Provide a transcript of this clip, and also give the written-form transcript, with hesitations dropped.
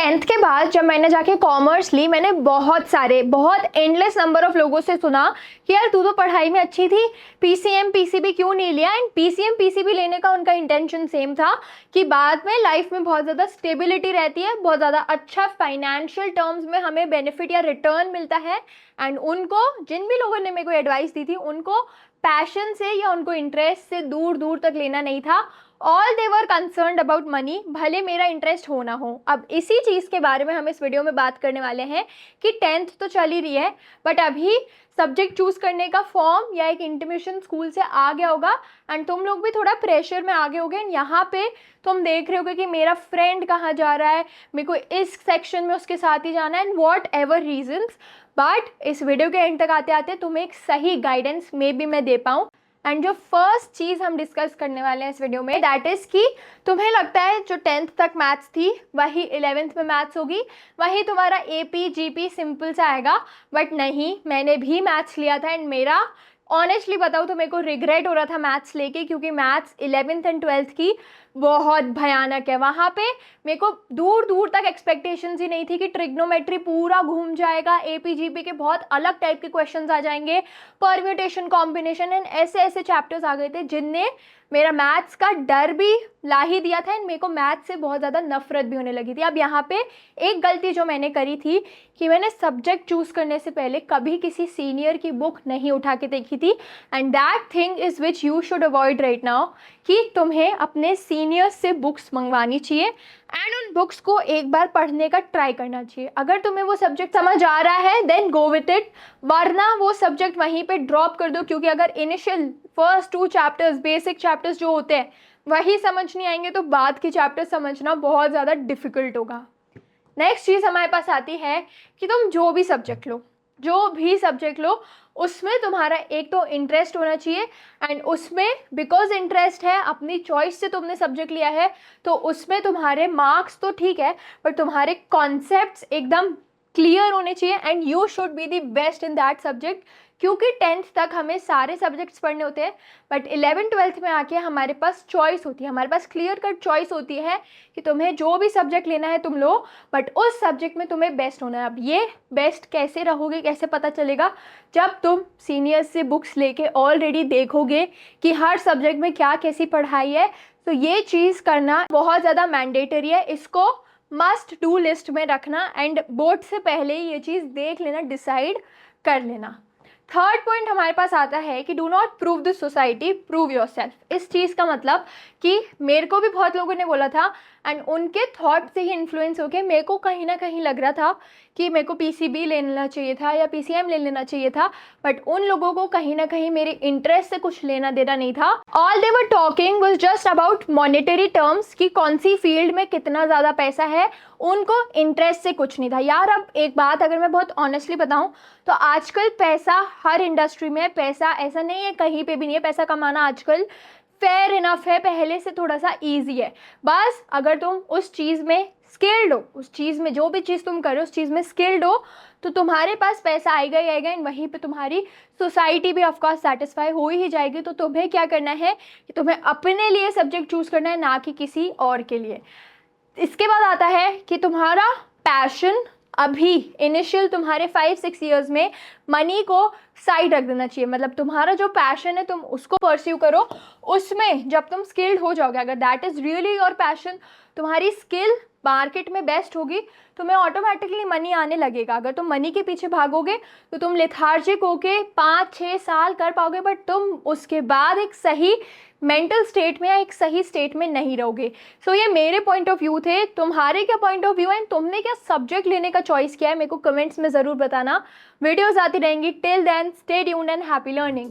Tenth के बाद जब मैंने जाके कॉमर्स ली, मैंने बहुत एंडलेस नंबर ऑफ लोगों से सुना कि यार तू तो पढ़ाई में अच्छी थी, पीसीएम पीसीबी क्यों नहीं लिया। एंड पीसीएम पीसीबी लेने का उनका इंटेंशन सेम था कि बाद में लाइफ में बहुत ज़्यादा स्टेबिलिटी रहती है, बहुत ज़्यादा अच्छा फाइनेंशियल टर्म्स में हमें बेनिफिट या रिटर्न मिलता है। एंड उनको, जिन भी लोगों ने मेरे को एडवाइस दी थी, उनको पैशन से या उनको इंटरेस्ट से दूर दूर तक लेना नहीं था। All they were concerned about money, भले मेरा इंटरेस्ट हो ना हो। अब इसी चीज़ के बारे में हम इस वीडियो में बात करने वाले हैं कि टेंथ तो चल ही रही है, बट अभी सब्जेक्ट चूज़ करने का फॉर्म या एक इंटीमेशन स्कूल से आ गया होगा एंड तुम लोग भी थोड़ा प्रेशर में आ गए होगे। एंड यहाँ पे तुम देख रहे होगे कि मेरा फ्रेंड कहाँ जा रहा है, मेरे को इस सेक्शन में उसके साथ ही जाना है, and whatever reasons. But इस वीडियो के एंड तक आते आते तुम्हें एक सही गाइडेंस में भी मैं दे पाऊँ। एंड जो फर्स्ट चीज़ हम डिस्कस करने वाले हैं इस वीडियो में, दैट इज़ कि तुम्हें लगता है जो टेंथ तक मैथ्स थी वही 11th में मैथ्स होगी, वही तुम्हारा एपी जीपी सिंपल सा आएगा। बट नहीं, मैंने भी मैथ्स लिया था एंड मेरा ऑनेस्टली बताऊँ तो मेरे को रिग्रेट हो रहा था मैथ्स लेके, क्योंकि मैथ्स 11th एंड 12th की बहुत भयानक है। वहाँ पे मेरे को दूर दूर तक एक्सपेक्टेशंस ही नहीं थी कि ट्रिग्नोमेट्री पूरा घूम जाएगा, एपीजीपी के बहुत अलग टाइप के क्वेश्चंस आ जाएंगे, परम्यूटेशन कॉम्बिनेशन एंड ऐसे ऐसे चैप्टर्स आ गए थे जिनने मेरा मैथ्स का डर भी ला ही दिया था एंड मेरे को मैथ्स से बहुत ज़्यादा नफरत भी होने लगी थी। अब यहाँ पे एक गलती जो मैंने करी थी कि मैंने सब्जेक्ट चूज़ करने से पहले कभी किसी सीनियर की बुक नहीं उठा के देखी थी। And that thing is which you should avoid right now, कि तुम्हें अपने सीनियर्स से बुक्स मंगवानी चाहिए एंड उन बुक्स को एक बार पढ़ने का ट्राई करना चाहिए। अगर तुम्हें वो सब्जेक्ट समझ आ रहा है देन गो विथ इट, वरना वो सब्जेक्ट वहीं पे ड्रॉप कर दो, क्योंकि अगर initial first 2 chapters, basic chapters जो होते हैं वही समझ नहीं आएंगे तो बाद के चैप्टर्स समझना बहुत ज़्यादा डिफ़िकल्ट होगा। नेक्स्ट चीज़ हमारे पास आती है कि तुम जो भी सब्जेक्ट लो उसमें तुम्हारा एक तो इंटरेस्ट होना चाहिए। एंड उसमें बिकॉज इंटरेस्ट है, अपनी चॉइस से तुमने सब्जेक्ट लिया है, तो उसमें तुम्हारे मार्क्स तो ठीक है बट तुम्हारे कॉन्सेप्ट्स एकदम क्लियर होने चाहिए and you should be the best in that subject. क्योंकि 10th तक हमें सारे सब्जेक्ट्स पढ़ने होते हैं, बट 11th 12th में आके हमारे पास चॉइस होती है, हमारे पास क्लियर कट चॉइस होती है कि तुम्हें जो भी सब्जेक्ट लेना है तुम लो, बट उस सब्जेक्ट में तुम्हें बेस्ट होना है। अब ये बेस्ट कैसे रहोगे, कैसे पता चलेगा? जब तुम सीनियर्स से बुक्स लेके ऑलरेडी देखोगे कि हर सब्जेक्ट में क्या कैसी पढ़ाई है। तो ये चीज़ करना बहुत ज़्यादा मैंडेटरी है, इसको मस्ट डू लिस्ट में रखना एंड बोर्ड से पहले ये चीज़ देख लेना, डिसाइड कर लेना। थर्ड पॉइंट हमारे पास आता है कि do not prove the society, prove your self. इस चीज़ का मतलब कि मेरे को भी बहुत लोगों ने बोला था एंड उनके थॉट से ही इन्फ्लुएंस होकर मेरे को कहीं ना कहीं लग रहा था कि मेरे को पीसीबी ले लेना चाहिए था या पीसीएम ले लेना चाहिए था, बट उन लोगों को कहीं ना कहीं मेरे इंटरेस्ट से कुछ लेना देना नहीं था। All they were talking was just about monetary terms, कि कौन सी फील्ड में कितना ज़्यादा पैसा है, उनको इंटरेस्ट से कुछ नहीं था। यार अब एक बात अगर मैं बहुत ऑनेस्टली बताऊँ तो आजकल पैसा हर इंडस्ट्री में, पैसा ऐसा नहीं है कहीं पे भी नहीं है, पैसा कमाना आजकल फेयर इनफ है, पहले से थोड़ा सा ईजी है। बस अगर तुम उस चीज़ में स्किल्ड हो, उस चीज़ में जो भी चीज़ तुम करो उस चीज़ में स्किल्ड हो, तो तुम्हारे पास पैसा आएगा ही आएगा एंड वहीं पे तुम्हारी सोसाइटी भी ऑफकोर्स सेटिस्फाई हो ही जाएगी। तो तुम्हें क्या करना है कि तुम्हें अपने लिए सब्जेक्ट चूज़ करना है, ना कि किसी और के लिए। इसके बाद आता है कि तुम्हारा पैशन अभी इनिशियल तुम्हारे 5-6 ईयर्स में मनी को साइड रख देना चाहिए। मतलब तुम्हारा जो पैशन है तुम उसको परस्यू करो, उसमें जब तुम स्किल्ड हो जाओगे, अगर that is really your passion, तुम्हारी स्किल मार्केट में बेस्ट होगी, तुम्हें ऑटोमेटिकली मनी आने लगेगा। अगर तुम मनी के पीछे भागोगे तो तुम लेथार्जिक होके 5-6 साल कर पाओगे, बट तुम उसके बाद एक सही मेंटल स्टेट में या एक सही स्टेट में नहीं रहोगे। सो ये मेरे पॉइंट ऑफ व्यू थे। तुम्हारे क्या पॉइंट ऑफ व्यू है, तुमने क्या सब्जेक्ट लेने का चॉइस किया है, मेरे को कमेंट्स में ज़रूर बताना। वीडियोज़ आती रहेंगी। Till then stay tuned and happy learning.